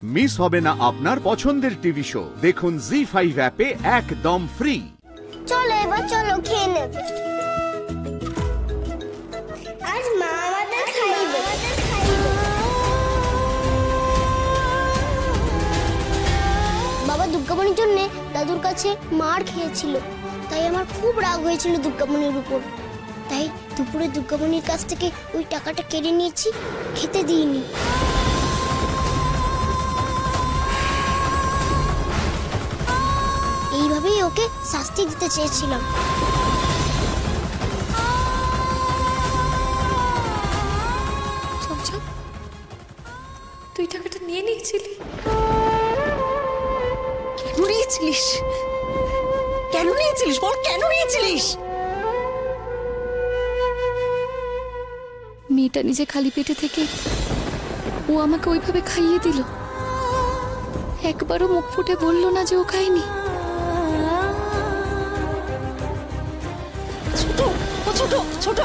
Miss হবে না আপনার পছন্দের টিভি শো। দেখুন জি5 অ্যাপে একদম ফ্রি। চলো এবার চলো খেয়ে নেবে। আজ মা আমাদের খাইবে। বাবা দুর্গামণির জন্য দাদুর কাছে মার খেয়েছিল, তাই আমার খুব রাগ হয়েছিল দুর্গামণির উপর। তাই দুপুরে দুর্গামণির কাছ থেকে ওই টাকাটা কেড়ে নিয়েছি, খেতে দিইনি। এইভাবেই ওকে শাস্তি দিতে চেয়েছিলাম। তুই টাকাটা নিয়ে নিয়েছিলি? কেন নিয়েছিলিস? কেন নিয়েছিলিস বল, কেন নিয়েছিলিস? মেয়েটা নিজে খালি পেটে থেকে ও আমাকে ওইভাবে খাইয়ে দিল, একবারও মুখ ফুটে বললো না যে ও খায়নি। ছোট ছোট ছোট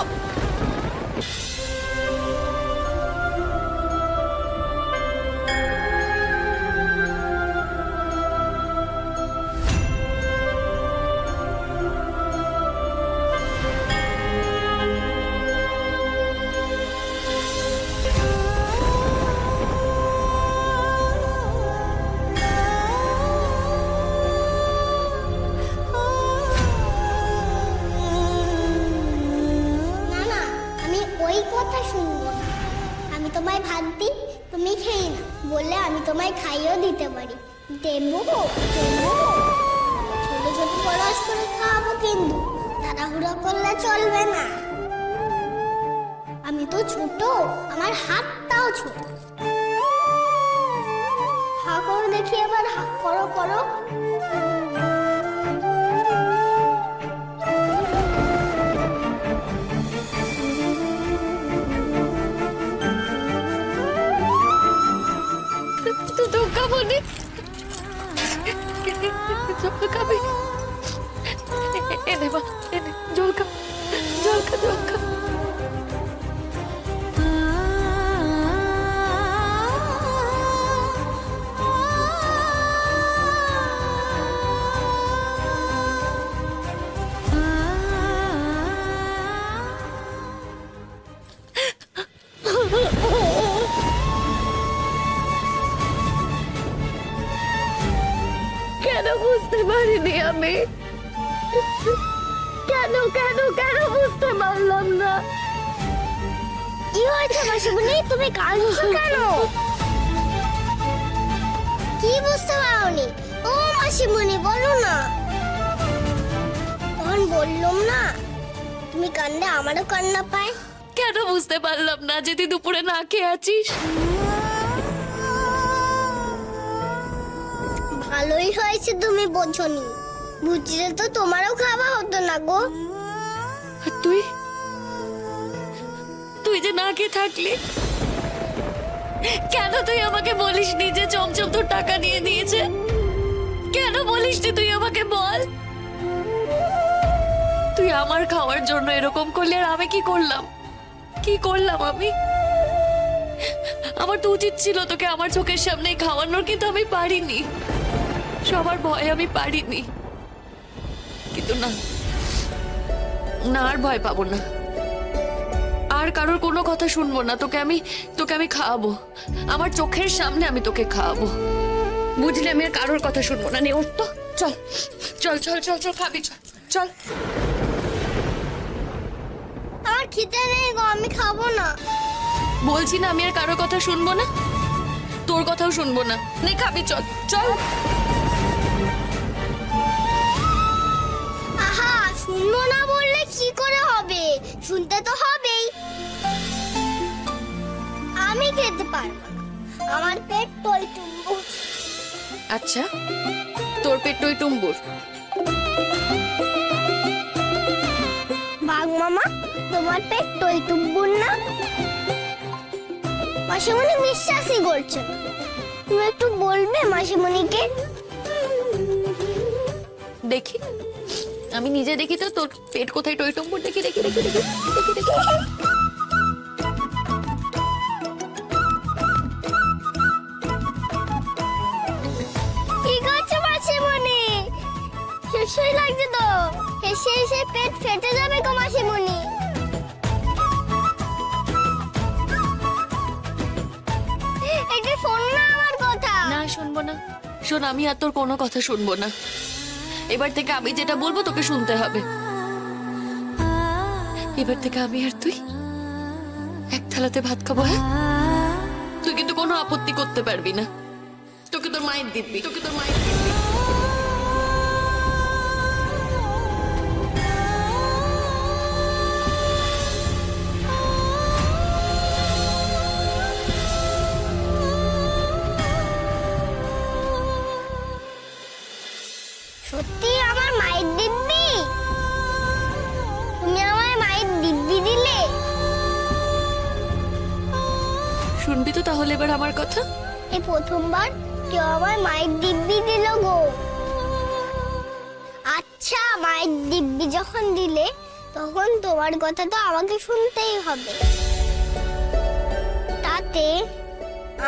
আমি তোমায় ভাত দিই, তুমি খেয়ে না বললে আমি তোমায় খাইয়েও দিতে পারি। দেবো ছোট ছোট খরচ করে খাওয়াবো, কিন্তু তাড়াহুড়ো করলে চলবে না। আমি তো ছোট, আমার হাতটাও ছোট। হা করো দেখি, আবার হা করো করো। দুর্গামণি জল খাবি? এনে মা, এনে জল খা, জল খা, জল খা। কেন বুঝতে পারিনি আমি? কেন কেন কেন বুঝতে পারলাম না? কি হয়েছে মাসিমণি, তুমি কাঁদছো কেন? কি বুঝতে পারোনি? ও মাসিমণি বলো না। তখন বললাম না, তুমি কান্দে আমারও কান্না পায়। কেন বুঝতে পারলাম না যে তুই দুপুরে না খেয়ে আছিস? ভালোই হয়েছে তুমি বোঝনি, বুঝলে তো তোমারও খাওয়া হতো না গো। আর তুই তুই যে না খেয়ে থাকলি, কেন তুই আমাকে বলিসনি যে চমচম তোর টাকা নিয়ে দিয়েছে? কেন বলিসনি তুই আমাকে বল? তুই আমার খাওয়ার জন্য এরকম করলি, আর আমি কি করলাম? কি করলাম আমি? আমার তো উচিত ছিল তোকে আমার চোখের সামনে খাওয়ানোর, কিন্তু আমি পারিনি। সবার ভয় আমি পারিনি, কিন্তু না না, আর ভয় পাবো না, আর কারোর কোনো কথা শুনবো না। তোকে আমি খাওয়াবো, আমার চোখের সামনে আমি তোকে খাওয়াবো, বুঝলি? আমি আর কারোর কথা শুনবো না। নে উঠ তো, চল চল চল চল চল, খাবি? চল চল। আমার খিদে নেই গো, আমি খাবো না। বলছি না, আমি আর কারোর কথা শুনবো না, তোর কথাও শুনবো না। নে খাবি? চল চল। আহা, শুনবো না বললে কি করে হবে? শুনতে তো হবেই। আমি খেতে পারবো না, আমার পেট টইটুম্বুর। আচ্ছা, তোর পেট টইটুম্বুর? বাঘ মামা, তোমার পেট টইটুম্বুর না? মাসিমণি বিশ্বাসই করছে না। তুমি একটু বলবে মাসিমণিকে? দেখি, আমি নিজে দেখি তো তোর পেট কোথায় টইটুম্বুর। দেখি দেখি দেখি দেখি দেখি দেখি। অবশ্যই লাগছে তো। হেসে হেসে পেট ফেটে যাবে গো মাসিমণি। এটা শোন না আমার কথা। না শুনবো না। শোন, আমি আর তোর কোনো কথা শুনবো না। এবার থেকে আমি যেটা বলবো তোকে শুনতে হবে। এবার থেকে আমি আর তুই এক থালাতে ভাত খাবো। হ্যাঁ, তুই কিন্তু কোনো আপত্তি করতে পারবি না। তোকে তোর মায়ের দিব্যি, তোকে তোর মায়ের দিব্যি। সত্যি আমার মায়ের দিব্যি? তুমি আমার মায়ের দিব্যি দিলে? শুনবি তো তাহলে এবার আমার কথা? এই প্রথমবার কেউ আমার মায়ের দিব্যি দিল গো। আচ্ছা, মায়ের দিব্যি যখন দিলে তখন তোমার কথা তো আমাকে শুনতেই হবে। তাতে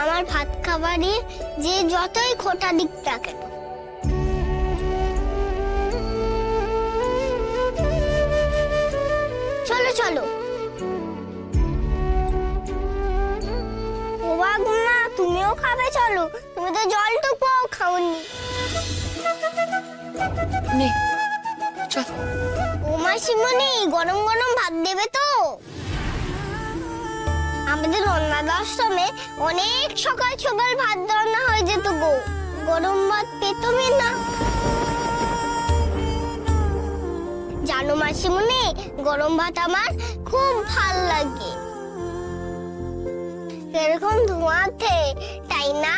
আমার ভাত খাবারে যে যতই খোটা দিক না কেন। চলো চলো। ও বাবা, তুমিও খাবে? চলো, তুমি তো জলটুকুও খাওনি। নে চল। ও মাসিমণি, গরম গরম ভাত দেবে তো? আমাদের অনাথ আশ্রমে অনেক সকাল সকাল ভাত রান্না হয়ে যেত গো। গরম ভাত পেতমই না। জানো মাসিমণি, গরম ভাত আমার খুব ভাল লাগে। এরকম ধোঁয়াতে, তাই না?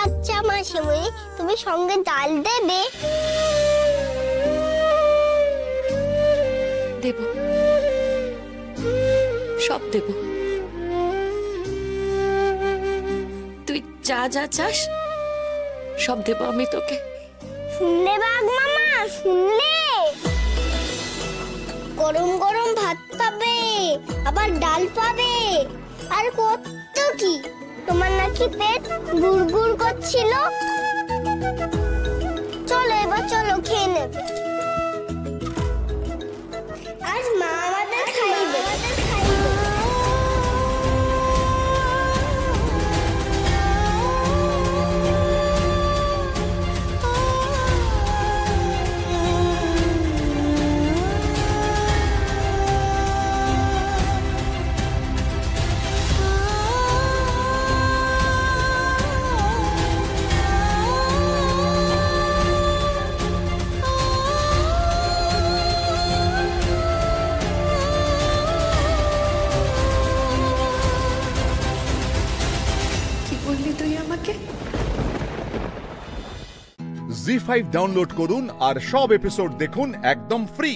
আচ্ছা মাসিমণি, তুমি সঙ্গে ডাল দেবে? দেব, সব দেব। তুই যা যা চাস সব দেব আমি তোকে। শুনলে বাঘ মামা, শুনলে? গরম গরম ভাত পাবে, আবার ডাল পাবে, আর কত কি। তোমার নাকি পেট গুড়গুড় করছিল। চলো এবার, চলো খেয়ে নেবে। আজ মা আমাদের খাইবে। জি5 ডাউনলোড করুন আর সব এপিসোড দেখুন একদম ফ্রি।